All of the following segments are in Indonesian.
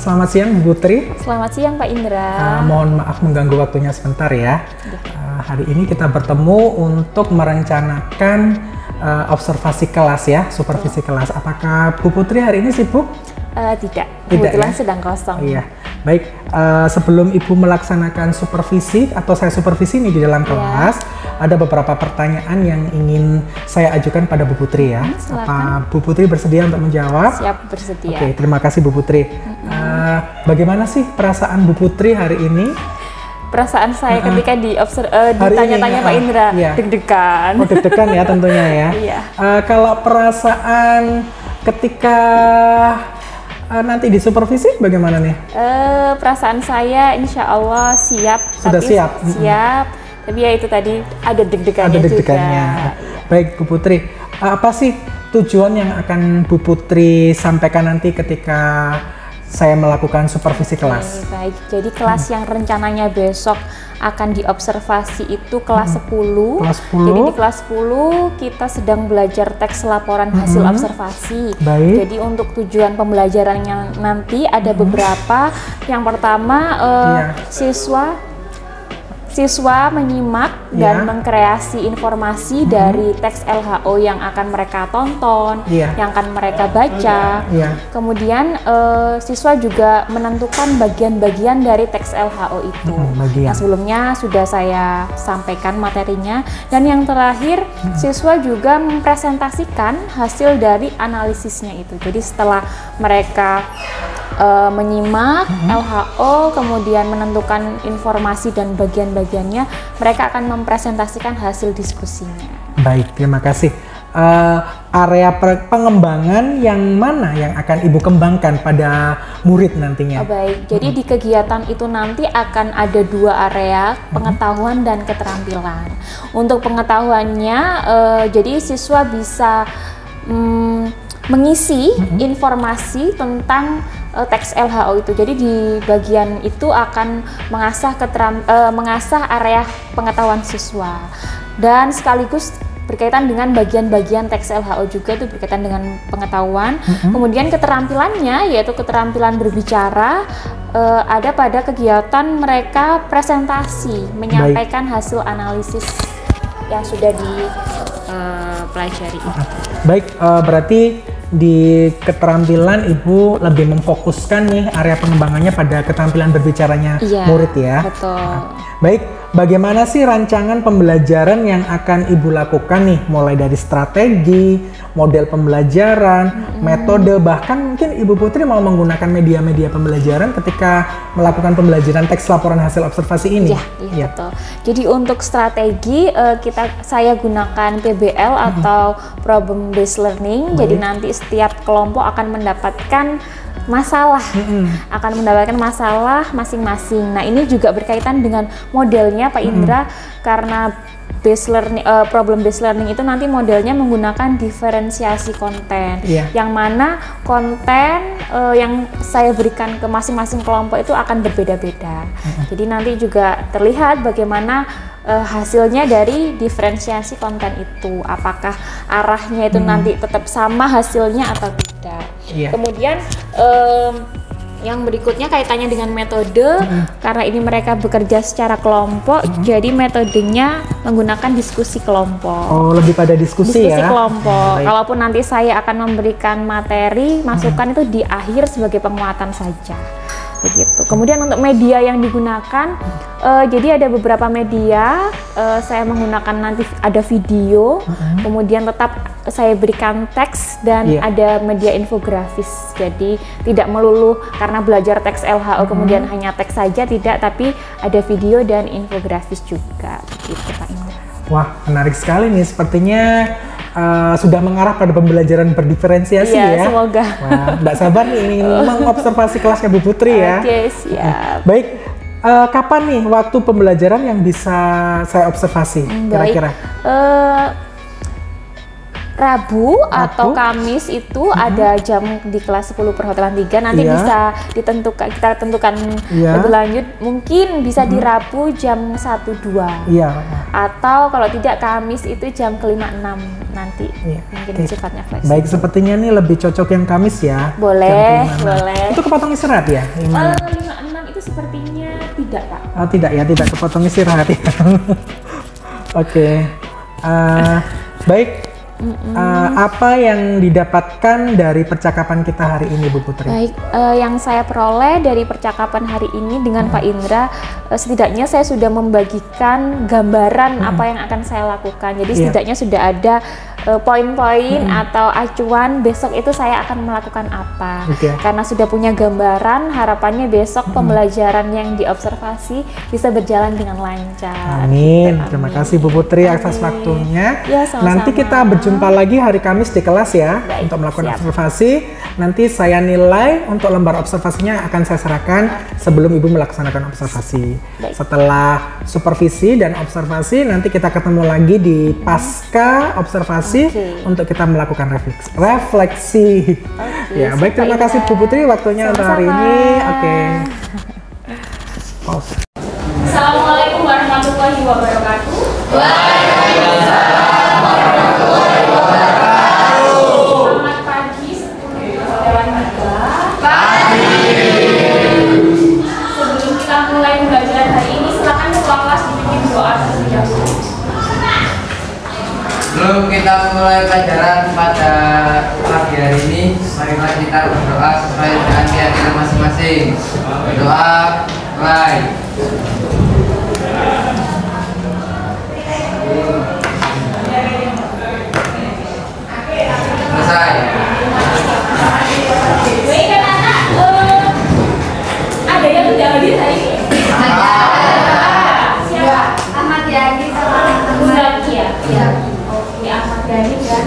Selamat siang Bu Putri. Selamat siang Pak Indra. Mohon maaf mengganggu waktunya sebentar ya. Hari ini kita bertemu untuk merencanakan observasi kelas ya, supervisi kelas. Apakah Bu Putri hari ini sibuk? Tidak, kebetulan ya? Sedang kosong. Iya, baik. Sebelum Ibu melaksanakan supervisi atau saya supervisi nih di dalam kelas, ada beberapa pertanyaan yang ingin saya ajukan pada Bu Putri ya. Apa Bu Putri bersedia untuk menjawab? Siap, bersedia. Oke, terima kasih Bu Putri. Bagaimana sih perasaan Bu Putri hari ini? Perasaan saya ketika ditanya-tanya Pak Indra, deg-degan. Oh, deg-degan ya tentunya ya. Iya. Kalau perasaan ketika nanti di supervisi bagaimana nih? Perasaan saya insya Allah siap. Sudah siap? Siap, tapi ya itu tadi ada deg-degannya juga. Baik Bu Putri, apa sih tujuan yang akan Bu Putri sampaikan nanti ketika saya melakukan supervisi kelas? Baik, jadi kelas yang rencananya besok akan diobservasi itu kelas 10. Kelas 10. Jadi di kelas 10 kita sedang belajar teks laporan hasil observasi. Baik. Jadi untuk tujuan pembelajarannya nanti ada beberapa. Yang pertama siswa menyimak dan mengkreasi informasi dari teks LHO yang akan mereka tonton, yang akan mereka baca. Kemudian siswa juga menentukan bagian-bagian dari teks LHO itu. Yang sebelumnya sudah saya sampaikan materinya. Dan yang terakhir, siswa juga mempresentasikan hasil dari analisisnya itu. Jadi setelah mereka menyimak LHO, kemudian menentukan informasi dan bagian-bagiannya, mereka akan mempresentasikan hasil diskusinya. Baik, terima kasih. Area pengembangan yang mana yang akan Ibu kembangkan pada murid nantinya? Baik, jadi di kegiatan itu nanti akan ada dua area, pengetahuan dan keterampilan. Untuk pengetahuannya, jadi siswa bisa mengisi informasi tentang teks LHO itu. Jadi di bagian itu akan mengasah area pengetahuan siswa dan sekaligus berkaitan dengan bagian-bagian teks LHO juga itu berkaitan dengan pengetahuan. Kemudian keterampilannya yaitu keterampilan berbicara ada pada kegiatan mereka presentasi, menyampaikan hasil analisis yang sudah dipelajari. Baik, berarti di keterampilan Ibu lebih memfokuskan nih area pengembangannya pada keterampilan berbicaranya murid ya. Betul. Baik, bagaimana sih rancangan pembelajaran yang akan Ibu lakukan nih, mulai dari strategi, model pembelajaran, metode, bahkan mungkin Ibu Putri mau menggunakan media-media pembelajaran ketika melakukan pembelajaran teks laporan hasil observasi ini? Iya, betul. Jadi untuk strategi saya gunakan PBL atau problem based learning. Jadi nanti setiap kelompok akan mendapatkan masalah, masing-masing. Nah, ini juga berkaitan dengan modelnya Pak Indra, karena problem based learning itu nanti modelnya menggunakan diferensiasi konten, yang mana konten yang saya berikan ke masing-masing kelompok itu akan berbeda-beda. Jadi nanti juga terlihat bagaimana hasilnya dari diferensiasi konten itu, apakah arahnya itu nanti tetap sama hasilnya atau tidak. Kemudian yang berikutnya kaitannya dengan metode, karena ini mereka bekerja secara kelompok, jadi metodenya menggunakan diskusi kelompok. Oh, lebih pada diskusi ya? Kelompok. Kalaupun nanti saya akan memberikan materi, masukan itu di akhir sebagai penguatan saja. Begitu. Kemudian untuk media yang digunakan, jadi ada beberapa media, saya menggunakan nanti ada video, kemudian tetap saya berikan teks dan ada media infografis. Jadi tidak melulu karena belajar teks LHO kemudian hanya teks saja, tidak, tapi ada video dan infografis juga. Begitu Pak Indra. Wah, menarik sekali nih, sepertinya sudah mengarah pada pembelajaran berdiferensiasi ya. Semoga. Wah, nggak sabar nih ingin mengobservasi kelasnya Bu Putri ya. Oke, siap. Baik, kapan nih waktu pembelajaran yang bisa saya observasi kira-kira? Rabu atau Kamis itu ada jam di kelas 10 perhotelan 3, nanti bisa ditentukan, kita tentukan lebih lanjut, mungkin bisa di Rabu jam 1-2 atau kalau tidak Kamis itu jam ke-5-6 nanti. Iya. Mungkin sifatnya fleksibel. Baik, sepertinya nih lebih cocok yang Kamis ya. Boleh, boleh. Itu kepotong istirahat ya? 5-6 itu sepertinya tidak, Pak. Oh, tidak ya, tidak kepotong istirahat ya. Oke. Baik. Apa yang didapatkan dari percakapan kita hari ini, Bu Putri? Baik, yang saya peroleh dari percakapan hari ini dengan Pak Indra, setidaknya saya sudah membagikan gambaran apa yang akan saya lakukan. Jadi setidaknya sudah ada poin-poin atau acuan besok itu saya akan melakukan apa. Karena sudah punya gambaran, harapannya besok pembelajaran yang diobservasi bisa berjalan dengan lancar. Amin. Terima kasih Bu Putri atas waktunya. Ya, sama-sama. Nanti kita berjumpa lagi hari Kamis di kelas ya. Baik, untuk melakukan siap. observasi. Nanti saya nilai untuk lembar observasinya akan saya serahkan sebelum Ibu melaksanakan observasi. Baik. Setelah supervisi dan observasi, nanti kita ketemu lagi di pasca observasi untuk kita melakukan refleksi. Ya, baik, terima kasih Bu Putri waktunya untuk hari ini. Oke. Pause. Assalamualaikum warahmatullahi wabarakatuh. Selamat pagi, Dewan Marga. Sebelum kita mulai pembelajaran hari ini, silakan ketua kelas dipimpin doa terlebih dahulu. Sebelum kita mulai pelajaran pada pagi hari ini, marilah kita berdoa sesuai dengan keyakinan masing-masing. Berdoa, mulai. Selesai. Baik anak-anak, ada yang sudah hadir hari ini? Siapa? Ahmad Yani sama Bunda Kia. Iya. Oke, Ahmad Yani dan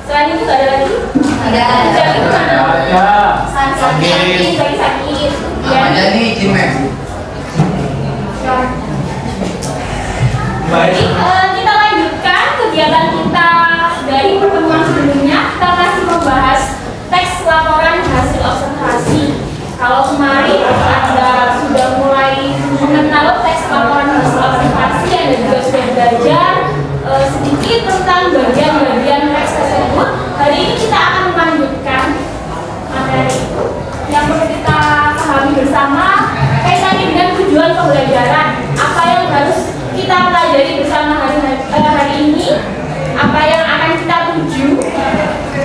selain itu nggak ada lagi? Ada. Jadi mana? Sakit. Lagi sakit. Apa jadi Cimek? Jadi kita lanjutkan kegiatan kita dari pertemuan sebelumnya. Kita masih membahas teks laporan hasil observasi. Kalau kemarin Anda sudah mulai mengenal teks laporan hasil observasi, Anda juga sudah belajar sedikit tentang bagian-bagian teks tersebut. Hari ini kita akan melanjutkan materi itu yang perlu kita pahami bersama kaitannya dengan tujuan pembelajaran. Apa yang harus kita pelajari bersama hari ini, apa yang akan kita tuju,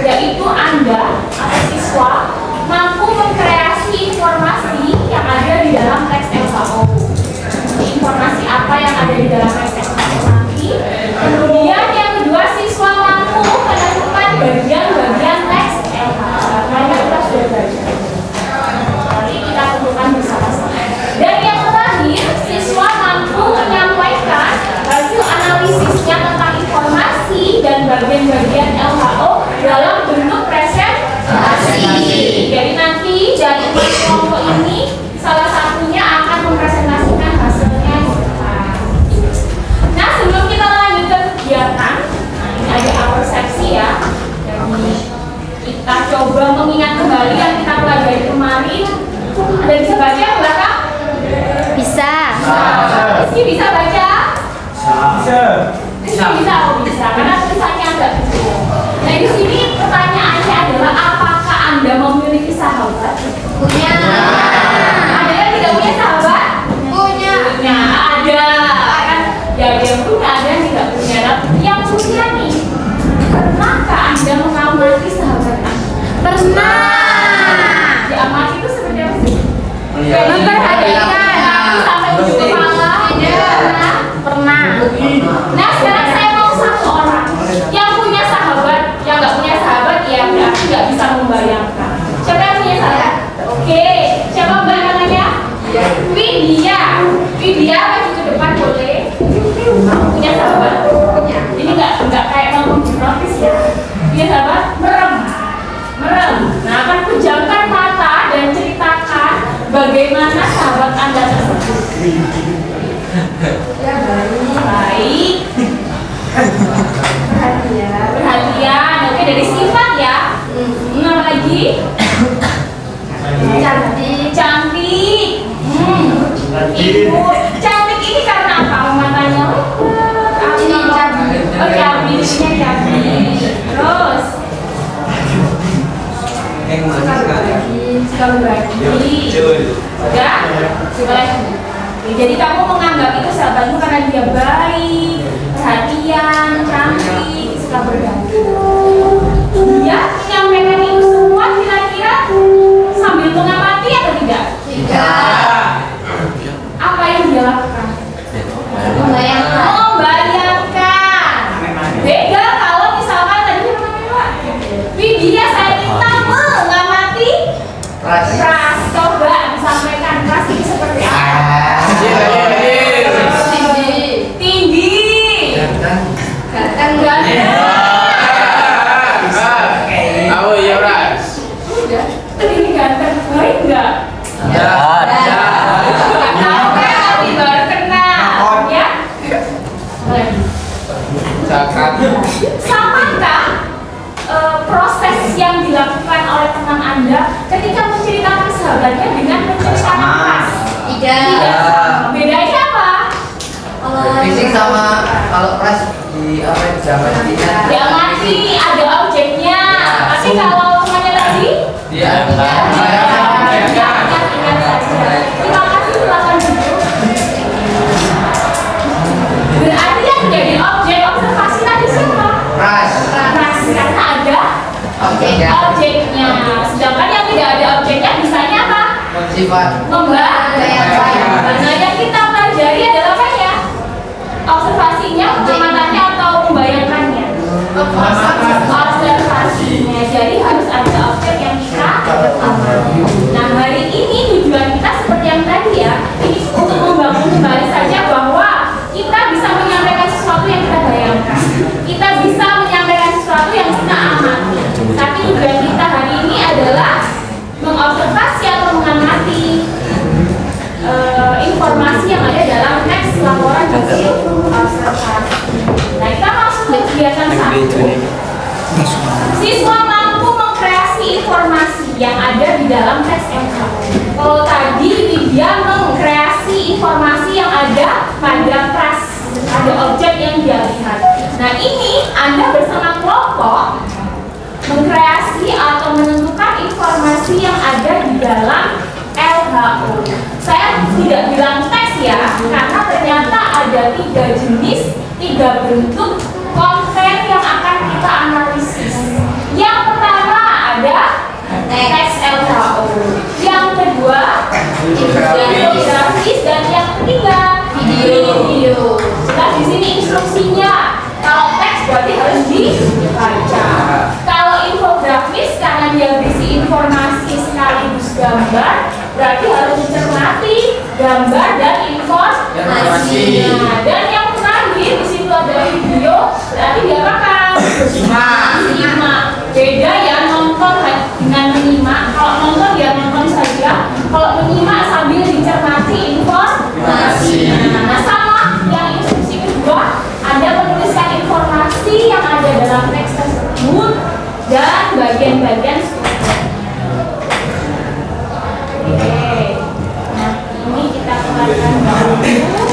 yaitu Anda atau siswa mampu mengkreasi informasi yang ada di dalam teks LHO. Informasi apa yang ada di dalam teks LHO nanti. Kemudian yang kedua, siswa mampu menemukan bagian-bagian teks LHO. Karena kita sudah belajar. Nanti kita tentukan bersama-sama. Dan yang terakhir, siswa mampu menyampaikan hasil analisisnya tentang informasi dan bagian-bagian LHO dalam bentuk presentasi. Jadi nanti dari kelompok ini salah satunya akan mempresentasikan hasilnya di depan. Nah, sebelum kita lanjutkan kegiatan, ini ada persepsi ya. Jadi kita coba mengingat kembali yang kita pelajari kemarin. Ada bisa baca belakang? Bisa. Rizky bisa baca? Bisa. Rizky bisa, oh bisa, karena tulisannya agak kecil. Nah, di sini pertanyaannya adalah apakah Anda memiliki sahabat? Punya. Ada yang tidak punya sahabat? Punya. Punya, ada. Kan ya ada yang punya, ada yang tidak punya. Nah, yang punya nih, pernahkah Anda mengamati sahabat Anda? Pernah. Diamati itu seperti apa sih? Memperhatikan. Sampai ujung kepala. Pernah. Nah, sekarang saya mau satu orang yang punya sahabat, yang nggak punya sahabat ya berarti nggak bisa membayangkan. Siapa yang punya sahabat? Oke, siapa mbak namanya? Widya. Widya maju ke depan boleh. Punya sahabat? Punya. Ini nggak kayak ngomong notis ya. Punya sahabat? Merem. Merem. Nah, akan pejamkan mata dan ceritakan bagaimana sahabat Anda tersebut. Ya, Baik. Perhatian. Oke, dari sifat ya. Apa lagi? cantik. Cantik. Ibu. Cantik ini karena apa? Matanya Kulitnya jadi. Terus suka berbagi. Udah? Coba lagi. Jadi kamu menganggap itu sahabatmu karena dia baik, perhatian, cantik, suka berbagi. Dia menyampaikan itu semua kira-kira sambil mengamati atau tidak? Tidak. Apa yang dia lakukan? Membayangkan. Membayangkan. Beda kalau misalkan tadi namanya Widya, saya minta mengamati ras. Coba disampaikan ras ini seperti apa? Tinggi. Ganteng. Oh iya ras. Udah. Tinggi ganteng. Baik nggak? Ya. Tahu kan? Tapi baru kenal, ya? Cakap. Samakah proses yang dilakukan oleh teman Anda ketika menceritakan sahabatnya dengan menceritakan ras? Tidak. Bedanya apa? Fisik sama kalau pres di apa yang diamatinya. Diamati ada objeknya. Tapi kalau temannya tadi? Dia Ingat saja. Terima kasih, silakan duduk. Berarti yang menjadi objek observasi tadi siapa? pres. Ras, karena ada objeknya. Sedangkan yang tidak ada objeknya bisanya apa? Sifat. Membayangkan. Nah, yang kita pelajari adalah apa ya? Observasinya, pengamatannya atau membayangkannya? Observasinya. Jadi harus ada objek yang kita amati. Nah, hari ini tujuan kita seperti yang tadi ya, ini untuk membangun kembali saja bahwa kita bisa menyampaikan sesuatu yang kita bayangkan. Kita bisa menyampaikan sesuatu yang kita amati. Tapi tujuan kita hari ini adalah mengobservasi atau mengamati informasi yang ada dalam teks laporan hasil observasi. Nah, kita masuk ke kegiatan 1. Siswa mampu mengkreasi informasi yang ada di dalam teks MK. Kalau tadi dia mengkreasi informasi yang ada pada ras, ada objek yang dia lihat. Nah, ini Anda bersama kelompok mengkreasi atau menentukan informasi yang ada di dalam LHO. Saya tidak bilang teks ya, karena ternyata ada 3 jenis, 3 bentuk konten yang akan kita analisis. Yang pertama ada teks LHO, yang kedua infografis, dan yang ketiga video. Jelas di sini instruksinya. Kalau teks berarti harus dibaca. Kalau infografis karena dia berisi informasi sekaligus gambar, berarti harus dicermati gambar dan informasinya. Dan yang terakhir di situ ada video, berarti diapakan? Simak. Beda ya nonton dengan menyimak. Kalau nonton dia nonton saja, kalau menyimak sambil dicermati informasinya. Nah, sama yang instruksi kedua, Anda menuliskan informasi yang ada dalam teks tersebut dan bagian-bagian strukturnya. Oke. Nah, ini kita keluarkan dulu.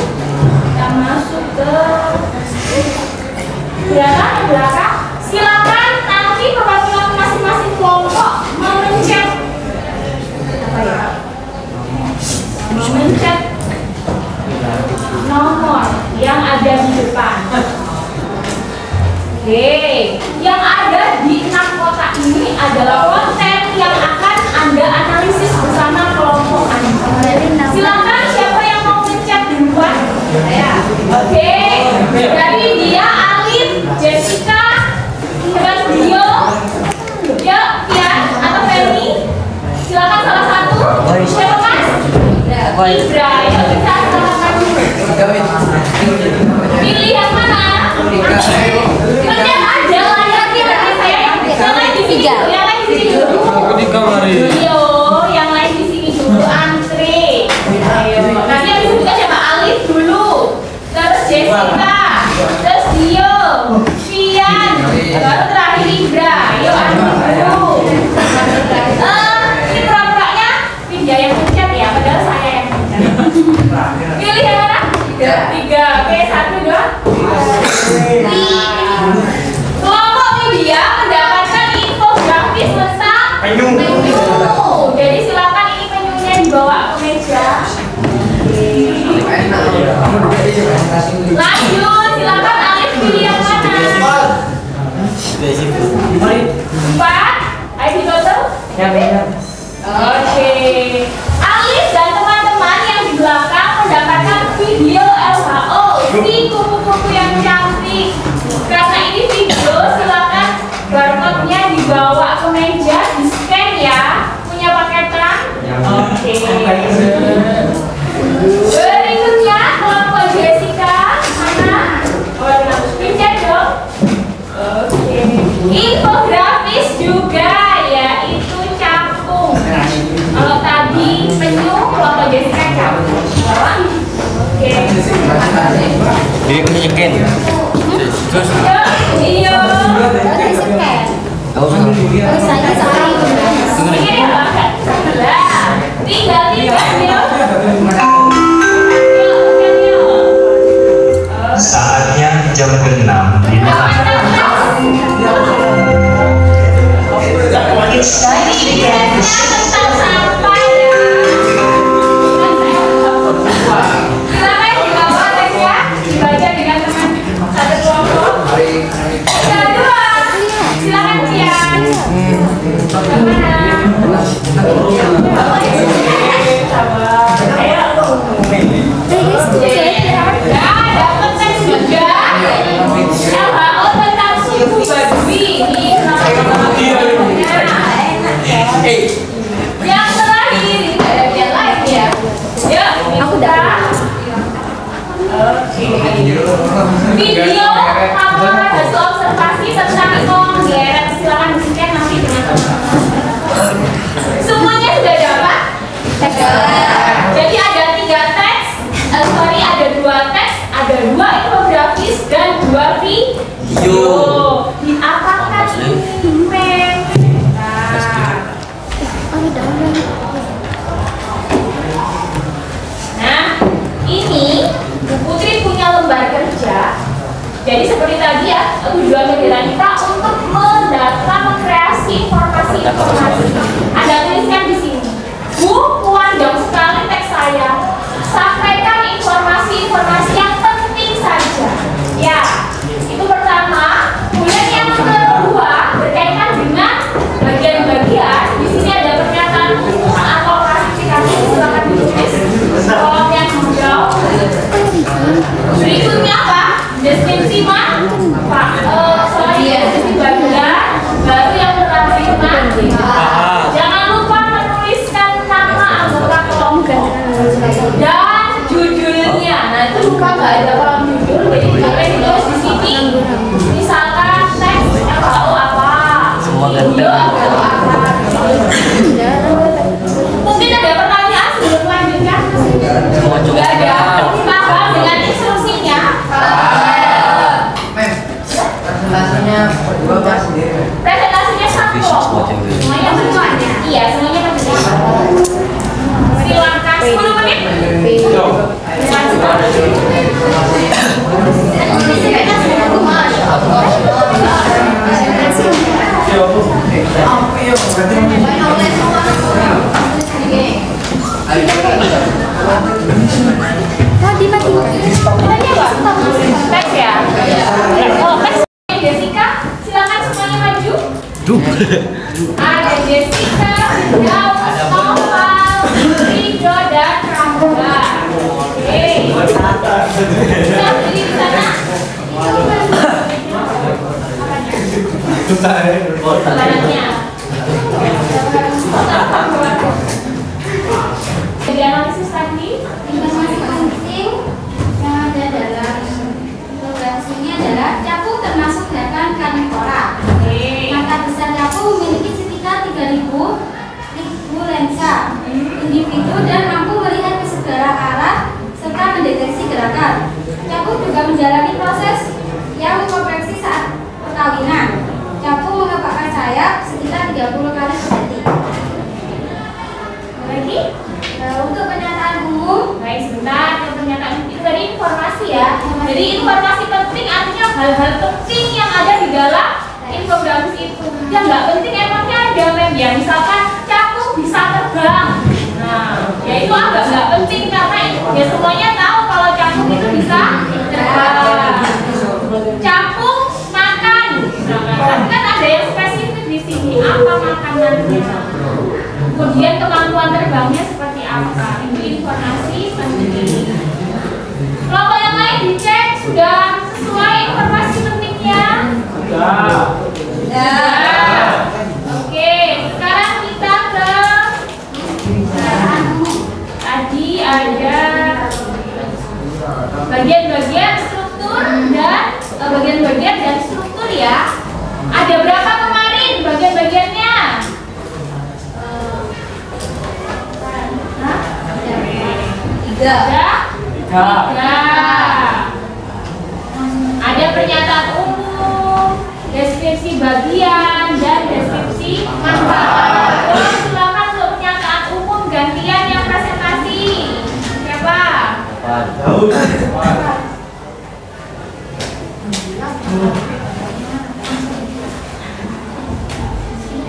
Kita masuk ke belakang. Silakan nanti perwakilan masing-masing kelompok memencet apa ya? Memencet nomor yang ada di depan. Oke, yang ada di 6 kotak ini adalah konten yang akan Anda analisis bersama kelompok Anda. Silakan siapa yang mau mencet duluan? Saya. Oke, dari dia Alif, Jessica, terus Dio, ya, Pian atau Femi. Silakan salah satu. Siapa Mas? Indra. Yuk kita sama-sama dulu. Pilih yang mana? Pencet aja layarnya nanti saya yang lain di sini dulu, yang lain di sini dulu. Dio, yang lain di sini dulu antre. Ayo, nanti yang disebutkan siapa? Alif dulu, terus Jessica, terus Dio, Pian, baru terakhir Indra. Yuk Alif dulu. Ini pura-puranya Widya yang pencet ya, padahal saya yang pencet. Penyu. Jadi silakan ini penyunya dibawa ke meja. Lanjut, silakan Alif pilih yang mana? 4. ID total? Oke. Alif dan teman-teman yang di belakang mendapatkan video LHO si kupu-kupu yang cantik. Karena ini video, silakan barcode-nya dibawa ke meja, di scan ya. Punya paketan? Oke. Berikutnya kelompok Jessica, mana? Pinjam dong. Oke. Infografis juga, yaitu capung. Kalau tadi penyu, kelompok Jessica capung. Oke. Jadi aku nyekin. Terus. Iya. Saatnya jam ke-6 di yang terakhir ini ada yang lain ya. Ya, aku dah. Oke. Video apa hasil observasi tentang kongres, silakan di-scan nanti dengan teman-teman. Semuanya sudah dapat? Jadi ada 3 teks, ada 2 teks, ada 2 infografis dan 2 video. Apakah ini Nah, ini Putri punya lembar kerja. Jadi seperti tadi ya, tujuan kegiatan kita untuk mendata, mengkreasi informasi-informasi. Ada tuliskan di sini. Bu, panjang sekali teks saya. Sampaikan informasi-informasi yang penting saja. Ya, itu pertama. Kemudian yang kedua berkaitan dengan bagian-bagian. Di sini ada pernyataan umum atau klasifikasi, silakan ditulis. Kolom yang hijau. Berikutnya apa? Deskripsi deskripsi bagian. Baru yang berkaitan dengan. Jangan lupa menuliskan nama anggota kelompok dan judulnya. Nah itu lupa nggak ada kolom judul, jadi boleh ditulis di sini. Misalkan teks atau apa, video atau apa. Mungkin ada pertanyaan sebelum melanjutkan? Nggak ada. Paham dengan instruksinya? Presentasinya berdua pas sendiri. Presentasinya satu. Semuanya berjuangnya. Iya, semuanya berjuang. Silakan 10 menit. Teks ya? Oh, teks Jessica, silakan semuanya maju. Ada Jessica, Daus, Noval, Rido, dan Rangga. Oke. Siap berdiri di sana. Badannya. Jadi analisis tadi. Informasi penting yang ada dalam infografisnya adalah capung termasuk gerakan karnivora. Mata besar capung memiliki sekitar 3.000 lensa individu dan mampu melihat ke segala arah serta mendeteksi gerakan. Capung juga menjalani proses yang mengoperasi saat perkawinan. Capung mengepakkan sayap sekitar 30 kali per detik. Lagi? Untuk pernyataan umum, baik sebentar, pernyataan itu tadi informasi ya. Jadi informasi penting artinya hal-hal penting yang ada di dalam infografis itu. Yang nggak penting emangnya ada ya, misalkan capung bisa terbang. Nah, ya itu agak nggak penting karena ya semuanya tahu kalau capung itu bisa terbang. Capung makan, tapi kan ada yang spesifik di sini, apa makanannya. Kemudian kemampuan terbangnya seperti apa, itu informasi penting. Kelompok yang lain dicek sudah sesuai informasi pentingnya. Sudah. Oke, sekarang kita ke tadi ada bagian-bagian struktur dan bagian-bagian dan struktur ya. Ada berapa kemarin bagian-bagiannya? Tiga. Ada pernyataan umum, deskripsi bagian, dan deskripsi manfaat. Silakan untuk pernyataan umum gantian yang presentasi. Siapa?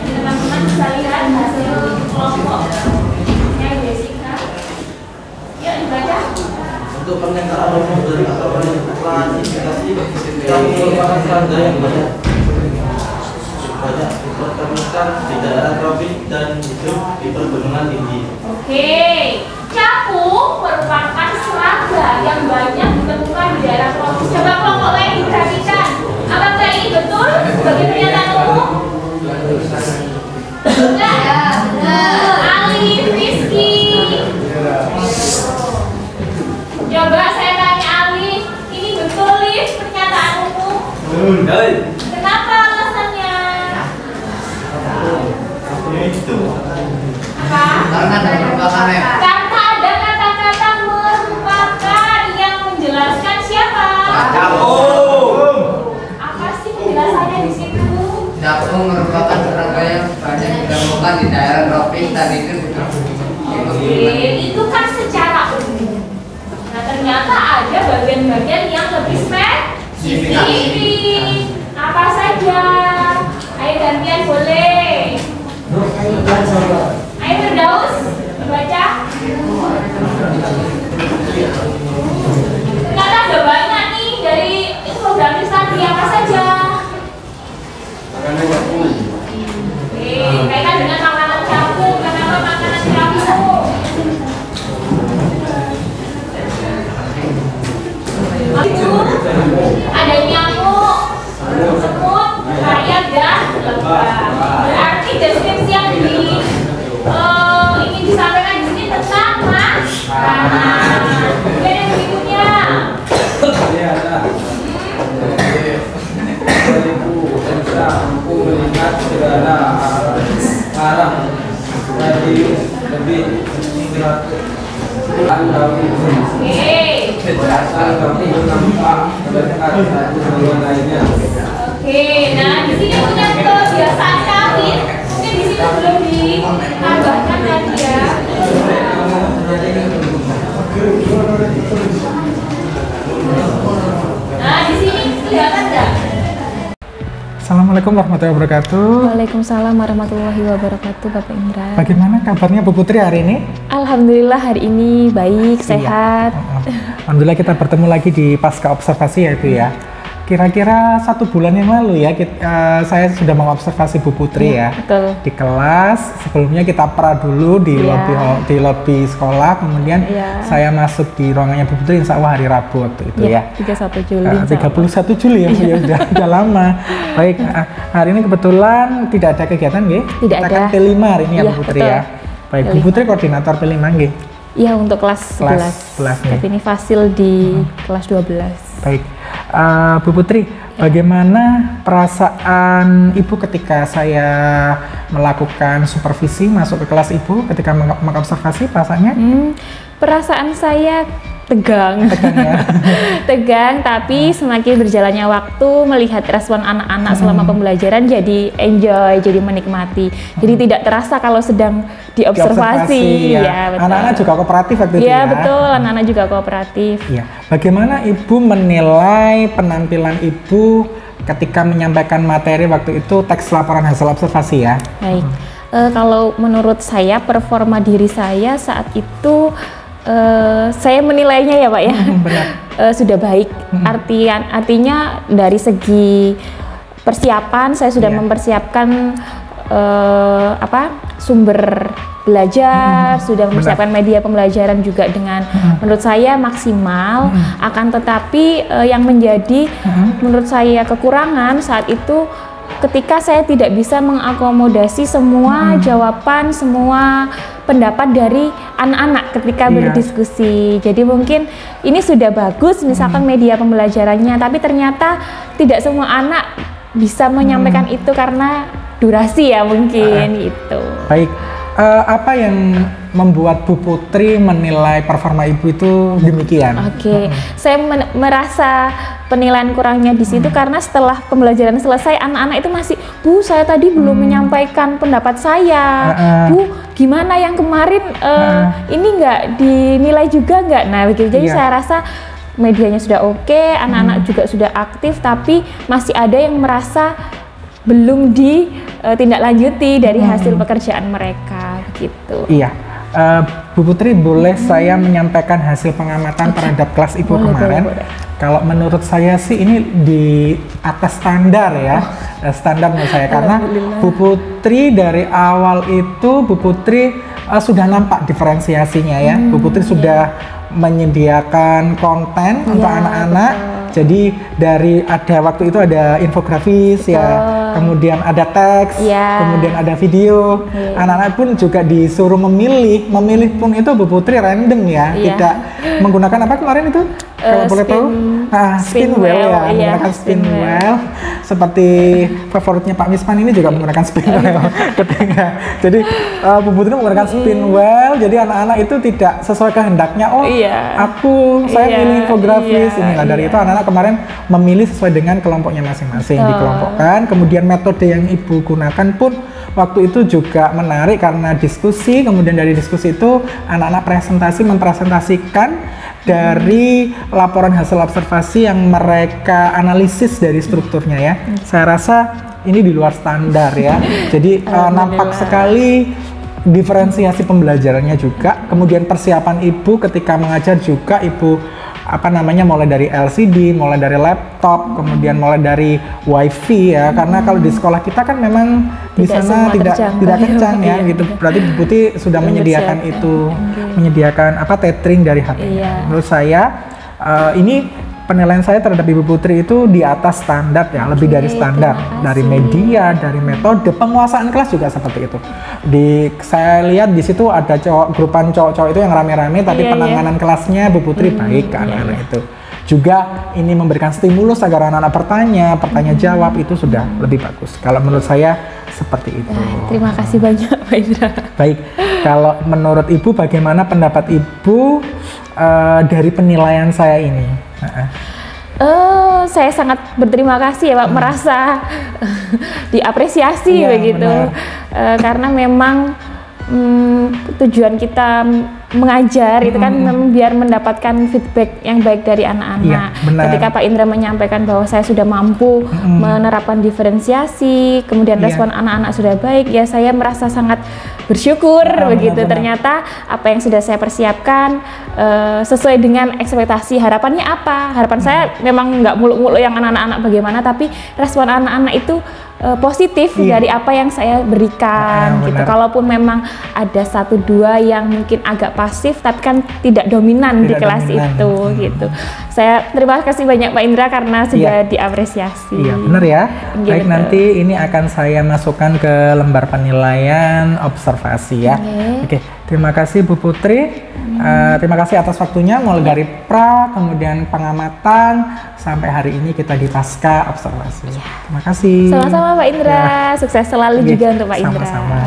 Teman-teman bisa lihat hasil kelompok. Ya, dibaca. Untuk pernyataan umum dari klasifikasi yang merupakan tanda yang banyak ditemukan di daerah tropis dan hidup di pegunungan tinggi. Oke, capung merupakan serangga yang banyak ditemukan di daerah tropis. Coba kelompok lain diperhatikan. Apakah ini betul sebagai pernyataan umum? Enggak? Ya, benar. Alif, Rizky. Coba saya tanya Alif, ini betul Alif pernyataan umum? Kenapa alasannya? Apa? Karena ada merupakan Karena ada kata-kata merupakan yang menjelaskan siapa? Apa sih penjelasannya di situ? capung merupakan serangga yang banyak ditemukan di daerah tropis dan itu Itu kan secara umum. Nah ternyata ada bagian-bagian yang lebih spesifik. Apa saja? Ayo gantian boleh. Ayo Firdaus dibaca. Ternyata ada banyak nih dari program tadi. Apa saja? Kaitan dengan makanan capung. Kenapa makanan capung? Ada nyamuk, semut, rayap dan lebah. Berarti deskripsi yang ingin disampaikan di sini tentang makanan. Kemudian yang berikutnya. Aku melihat segala arah jadi lebih Oke, nah di sini punya kebiasaan kawin. Mungkin di sini belum ditambahkan lagi ya. Nah di sini kelihatan nggak? Assalamualaikum warahmatullahi wabarakatuh. Waalaikumsalam warahmatullahi wabarakatuh, Bapak Indra. Bagaimana kabarnya Bu Putri hari ini? Alhamdulillah hari ini baik, sehat. Alhamdulillah kita bertemu lagi di pasca observasi ya Bu ya. Kira-kira 1 bulan yang lalu ya, saya sudah mengobservasi Bu Putri ya. Betul. Di kelas, sebelumnya kita pra dulu di lobby sekolah, kemudian saya masuk di ruangannya Bu Putri insya Allah hari Rabu waktu itu ya. 31 Juli. 31 Juli ya Bu ya, udah lama. Baik, hari ini kebetulan tidak ada kegiatan nggih? Tidak kita ada. Kan P5 hari ini ya Bu Putri betul. ya. Baik, Bu Putri koordinator P5 nggih? Iya untuk kelas 11 tapi ini fasil di kelas 12. Baik, Bu Putri, bagaimana perasaan Ibu ketika saya melakukan supervisi masuk ke kelas Ibu ketika mengobservasi perasaannya? Perasaan saya tegang ya. Tegang, tapi semakin berjalannya waktu melihat respon anak-anak selama pembelajaran jadi enjoy, jadi menikmati, jadi tidak terasa kalau sedang diobservasi ya. Betul. Anak-anak juga kooperatif waktu itu ya? Iya betul, anak-anak juga kooperatif. Ya. Bagaimana Ibu menilai penampilan Ibu ketika menyampaikan materi waktu itu teks laporan hasil observasi ya? Baik. Kalau menurut saya performa diri saya saat itu saya menilainya ya Pak ya sudah baik. Artinya dari segi persiapan saya sudah mempersiapkan sumber belajar, sudah mempersiapkan media pembelajaran juga dengan menurut saya maksimal. Akan tetapi yang menjadi menurut saya kekurangan saat itu ketika saya tidak bisa mengakomodasi semua jawaban, semua pendapat dari anak-anak ketika berdiskusi. Jadi mungkin ini sudah bagus misalkan media pembelajarannya, tapi ternyata tidak semua anak bisa menyampaikan itu karena durasi ya mungkin itu. Baik, apa yang membuat Bu Putri menilai performa Ibu itu demikian? Saya merasa penilaian kurangnya di situ karena setelah pembelajaran selesai anak-anak itu masih, Bu saya tadi belum menyampaikan pendapat saya, Bu gimana yang kemarin ini nggak dinilai juga nggak? Nah begitu. Jadi saya rasa medianya sudah oke, anak-anak juga sudah aktif, tapi masih ada yang merasa belum ditindaklanjuti dari hasil pekerjaan mereka gitu. Iya. Bu Putri, boleh saya menyampaikan hasil pengamatan terhadap kelas Ibu kemarin? Boleh. Kalau menurut saya sih ini di atas standar ya, standar menurut saya, karena Bu Putri dari awal itu Bu Putri sudah nampak diferensiasinya ya. Bu Putri sudah menyediakan konten untuk anak-anak. Jadi dari waktu itu ada infografis kemudian ada teks, kemudian ada video. Anak-anak pun juga disuruh memilih pun itu Bu Putri random ya, tidak menggunakan apa kemarin itu? Kalau boleh tahu? Spin wheel ya, menggunakan spin wheel. Seperti favoritnya Pak Misman ini juga menggunakan spin wheel ketika. Jadi Bu Putri menggunakan spin wheel, jadi anak-anak itu tidak sesuai kehendaknya. Saya pilih infografis inilah. Dari itu anak-anak kemarin memilih sesuai dengan kelompoknya masing-masing, dikelompokkan. Kemudian metode yang Ibu gunakan pun waktu itu juga menarik karena diskusi. Kemudian dari diskusi itu anak-anak mempresentasikan dari laporan hasil observasi yang mereka analisis dari strukturnya ya. Saya rasa ini di luar standar ya. Jadi nampak sekali diferensiasi pembelajarannya juga. Kemudian persiapan Ibu ketika mengajar juga Ibu mulai dari LCD, mulai dari laptop, kemudian mulai dari WiFi ya. Karena kalau di sekolah kita kan memang di sana tidak kencang ya gitu. Berarti Bu Putri sudah menyediakan itu, menyediakan tethering dari HP. Menurut saya ini penilaian saya terhadap Ibu Putri itu di atas standar ya, lebih dari standar, dari media, dari metode, penguasaan kelas juga seperti itu. Saya lihat di situ ada grupan cowok-cowok itu yang rame-rame, tapi penanganan kelasnya Bu Putri baik ke anak-anak itu. Juga ini memberikan stimulus agar anak-anak bertanya jawab, itu sudah lebih bagus. Kalau menurut saya seperti itu. Terima kasih banyak Pak Indra. Baik, kalau menurut Ibu bagaimana pendapat Ibu dari penilaian saya ini? Saya sangat berterima kasih ya Pak, merasa diapresiasi begitu. Karena memang tujuan kita mengajar itu kan biar mendapatkan feedback yang baik dari anak-anak. Ketika Pak Indra menyampaikan bahwa saya sudah mampu menerapkan diferensiasi, kemudian respon anak-anak sudah baik, ya saya merasa sangat bersyukur begitu. Ternyata apa yang sudah saya persiapkan sesuai dengan ekspektasi. Harapannya apa? Harapan saya memang nggak muluk-muluk yang anak-anak bagaimana, tapi respon anak-anak itu positif dari apa yang saya berikan gitu. Kalaupun memang ada 1-2 yang mungkin agak pasif tapi kan tidak dominan di kelas itu gitu. Saya terima kasih banyak Pak Indra karena sudah diapresiasi. Iya benar ya. Baik, nanti ini akan saya masukkan ke lembar penilaian observasi ya. Oke, terima kasih Bu Putri. Terima kasih atas waktunya mulai dari pra, kemudian pengamatan sampai hari ini kita di pasca observasi. Terima kasih. Sama-sama Pak Indra. Sukses selalu juga untuk Pak Indra. Sama-sama.